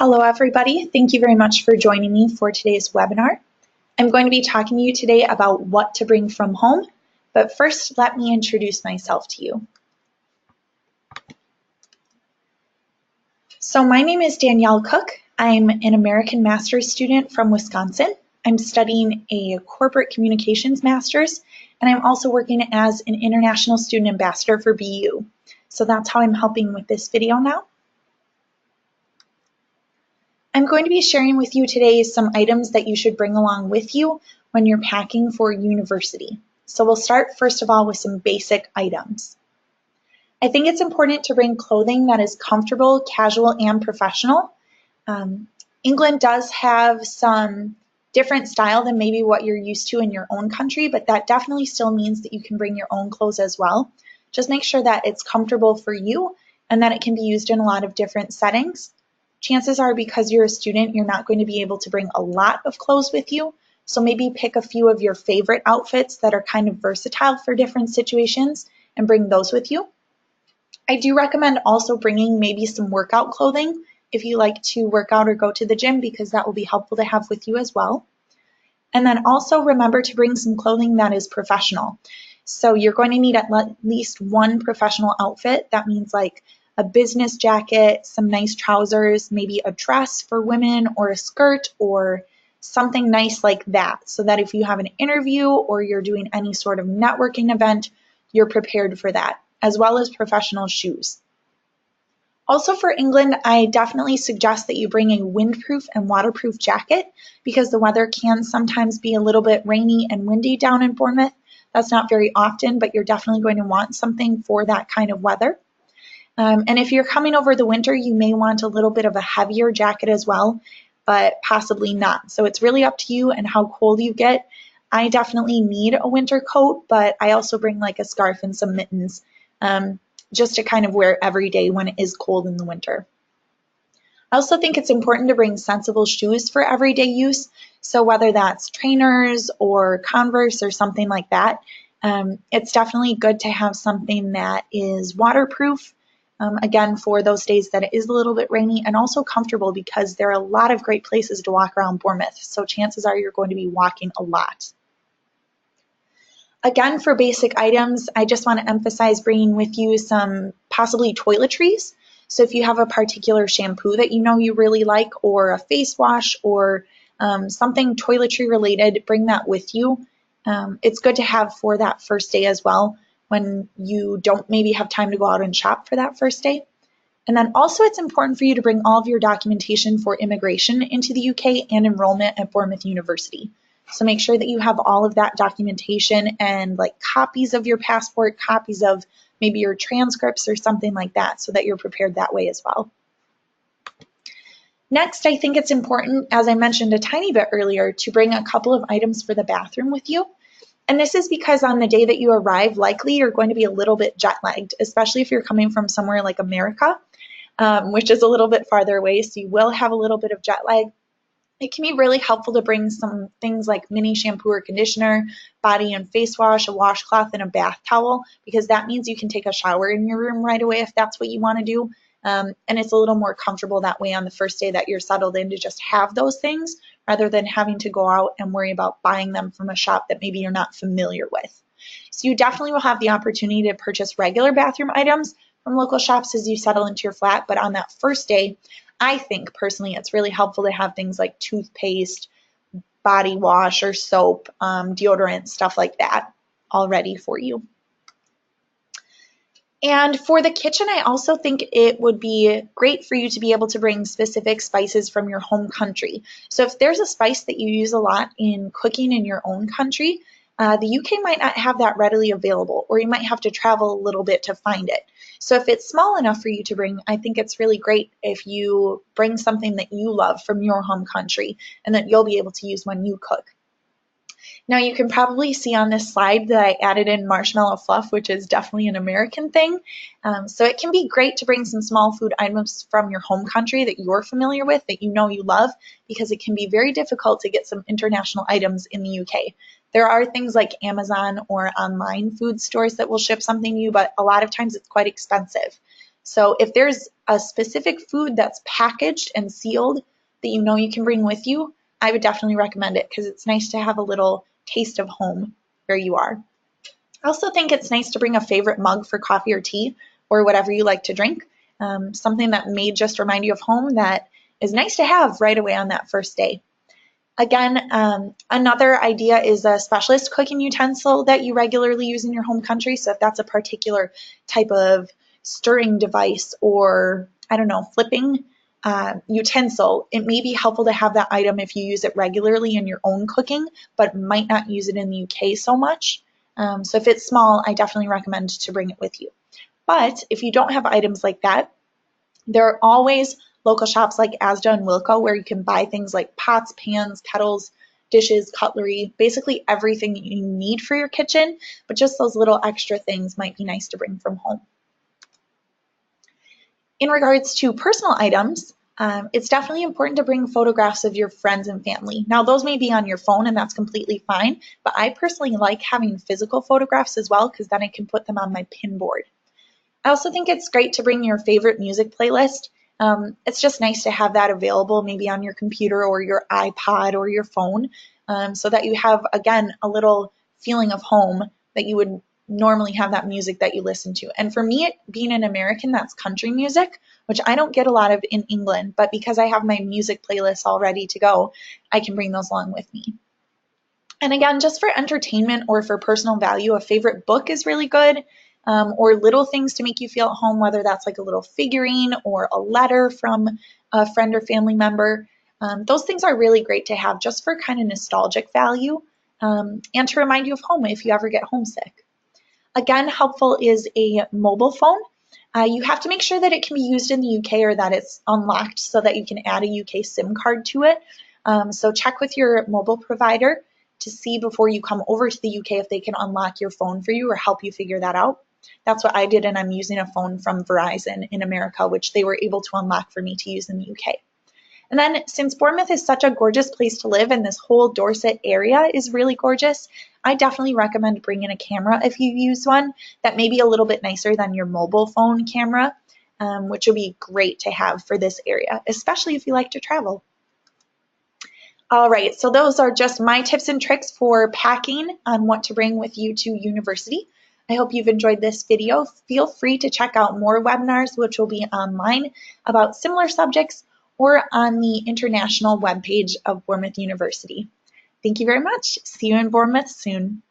Hello everybody, thank you very much for joining me for today's webinar. I'm going to be talking to you today about what to bring from home, but first let me introduce myself to you. So my name is Danielle Cook. I'm an American Master's student from Wisconsin. I'm studying a corporate communications master's, and I'm also working as an international student ambassador for BU. So that's how I'm helping with this video now. I'm going to be sharing with you today some items that you should bring along with you when you're packing for university. So we'll start first of all with some basic items. I think it's important to bring clothing that is comfortable, casual, and professional. England does have some different style than maybe what you're used to in your own country, but that definitely still means that you can bring your own clothes as well. Just make sure that it's comfortable for you and that it can be used in a lot of different settings. Chances are, because you're a student, you're not going to be able to bring a lot of clothes with you. So maybe pick a few of your favorite outfits that are kind of versatile for different situations and bring those with you. I do recommend also bringing maybe some workout clothing if you like to work out or go to the gym, because that will be helpful to have with you as well. And then also remember to bring some clothing that is professional. So you're going to need at least one professional outfit. That means like a business jacket, some nice trousers, maybe a dress for women or a skirt or something nice like that, so that if you have an interview or you're doing any sort of networking event, you're prepared for that, as well as professional shoes. Also for England, I definitely suggest that you bring a windproof and waterproof jacket because the weather can sometimes be a little bit rainy and windy down in Bournemouth. That's not very often, but you're definitely going to want something for that kind of weather. And if you're coming over the winter, you may want a little bit of a heavier jacket as well, but possibly not. So it's really up to you and how cold you get. I definitely need a winter coat, but I also bring like a scarf and some mittens just to kind of wear every day when it is cold in the winter. I also think it's important to bring sensible shoes for everyday use. So whether that's trainers or Converse or something like that, it's definitely good to have something that is waterproof. Again, for those days that it is a little bit rainy, and also comfortable because there are a lot of great places to walk around Bournemouth. So chances are you're going to be walking a lot. Again, for basic items, I just want to emphasize bringing with you some possibly toiletries. So if you have a particular shampoo that you know you really like, or a face wash, or something toiletry related, bring that with you. It's good to have for that first day as well, when you don't maybe have time to go out and shop for that first day. And then also it's important for you to bring all of your documentation for immigration into the UK and enrollment at Bournemouth University. So make sure that you have all of that documentation and like copies of your passport, copies of maybe your transcripts or something like that, so that you're prepared that way as well. Next, I think it's important, as I mentioned a tiny bit earlier, to bring a couple of items for the bathroom with you. And this is because on the day that you arrive, likely you're going to be a little bit jet lagged, especially if you're coming from somewhere like America, which is a little bit farther away, so you will have a little bit of jet lag. It can be really helpful to bring some things like mini shampoo or conditioner, body and face wash, a washcloth, and a bath towel, because that means you can take a shower in your room right away if that's what you want to do. And it's a little more comfortable that way on the first day that you're settled in, to just have those things rather than having to go out and worry about buying them from a shop that maybe you're not familiar with. So you definitely will have the opportunity to purchase regular bathroom items from local shops as you settle into your flat, but on that first day, I think personally it's really helpful to have things like toothpaste, body wash or soap, deodorant, stuff like that all ready for you. And for the kitchen, I also think it would be great for you to be able to bring specific spices from your home country. So if there's a spice that you use a lot in cooking in your own country, the UK might not have that readily available, or you might have to travel a little bit to find it. So if it's small enough for you to bring, I think it's really great if you bring something that you love from your home country and that you'll be able to use when you cook. Now you can probably see on this slide that I added in marshmallow fluff, which is definitely an American thing. So it can be great to bring some small food items from your home country that you're familiar with, that you know you love, because it can be very difficult to get some international items in the UK. There are things like Amazon or online food stores that will ship something to you, but a lot of times it's quite expensive. So if there's a specific food that's packaged and sealed that you know you can bring with you, I would definitely recommend it because it's nice to have a little taste of home where you are. I also think it's nice to bring a favorite mug for coffee or tea or whatever you like to drink, something that may just remind you of home that is nice to have right away on that first day. Again, another idea is a specialist cooking utensil that you regularly use in your home country. So if that's a particular type of stirring device or, I don't know, flipping utensil, it may be helpful to have that item if you use it regularly in your own cooking, but might not use it in the UK so much. So if it's small, I definitely recommend to bring it with you. But if you don't have items like that, there are always local shops like Asda and Wilco where you can buy things like pots, pans, kettles, dishes, cutlery, basically everything you need for your kitchen, but just those little extra things might be nice to bring from home. In regards to personal items, it's definitely important to bring photographs of your friends and family. Now, those may be on your phone and that's completely fine, but I personally like having physical photographs as well because then I can put them on my pin board. I also think it's great to bring your favorite music playlist. It's just nice to have that available maybe on your computer or your iPod or your phone so that you have, again, a little feeling of home that you would normally have that music that you listen to. And for me, being an American, that's country music, which I don't get a lot of in England, but because I have my music playlist all ready to go, I can bring those along with me. And again, just for entertainment or for personal value, a favorite book is really good. Or little things to make you feel at home, whether that's like a little figurine or a letter from a friend or family member. Those things are really great to have just for kind of nostalgic value and to remind you of home if you ever get homesick. Again, helpful is a mobile phone. You have to make sure that it can be used in the UK or that it's unlocked so that you can add a UK SIM card to it. So check with your mobile provider to see before you come over to the UK if they can unlock your phone for you or help you figure that out. That's what I did, and I'm using a phone from Verizon in America, which they were able to unlock for me to use in the UK. And then since Bournemouth is such a gorgeous place to live and this whole Dorset area is really gorgeous, I definitely recommend bringing a camera if you use one that may be a little bit nicer than your mobile phone camera, which would be great to have for this area, especially if you like to travel. All right, so those are just my tips and tricks for packing on what to bring with you to university. I hope you've enjoyed this video. Feel free to check out more webinars, which will be online about similar subjects or on the international webpage of Bournemouth University. Thank you very much. See you in Bournemouth soon.